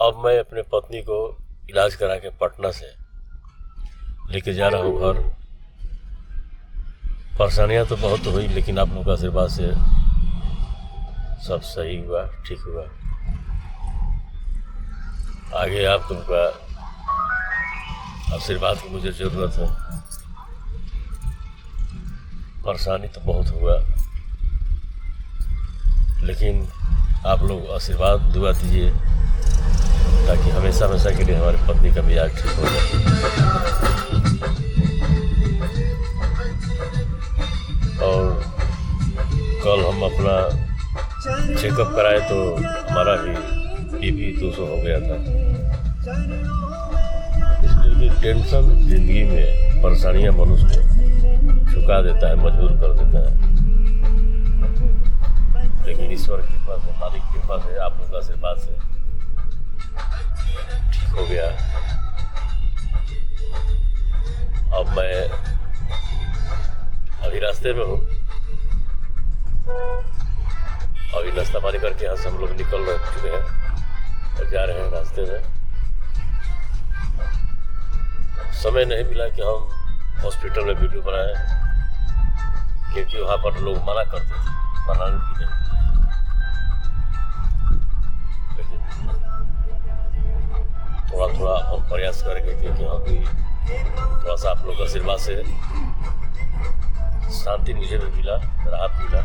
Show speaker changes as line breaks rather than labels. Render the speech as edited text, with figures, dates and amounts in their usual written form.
अब मैं अपने पत्नी को इलाज करा के पटना से लेके जा रहा हूँ घर। परेशानियाँ तो बहुत हुई, लेकिन आप लोगों का आशीर्वाद से सब सही हुआ, ठीक हुआ। आगे आप लोगों का आशीर्वाद की मुझे ज़रूरत है। परेशानी तो बहुत हुआ, लेकिन आप लोग आशीर्वाद दुआ दीजिए ताकि हमेशा हमेशा के लिए हमारी पत्नी का मिजाज ठीक हो जाए। और कल हम अपना चेकअप कराए तो हमारा भी बीपी 200 हो गया था। इसलिए कि टेंशन जिंदगी में परेशानियां मनुष्य को झुका देता है, मजबूर कर देता है। लेकिन ईश्वर की कृपा से, मालिक की कृपा से, आप लोगों का आशीर्वाद से ठीक हो गया। अब मैं अभी रास्ते में हूँ। अभी नाश्ता पानी करके यहाँ से हम लोग निकल चुके हैं और जा रहे हैं रास्ते में। समय नहीं मिला कि हम हॉस्पिटल में वीडियो बनाएं, क्योंकि वहाँ पर लोग मना करते थे, बनाने की नहीं। लेकिन थोड़ा थोड़ा हम प्रयास करेंगे, क्योंकि हम भी थोड़ा सा आप लोग का आशीर्वाद से शांति मुझे भी मिला, राहत मिला।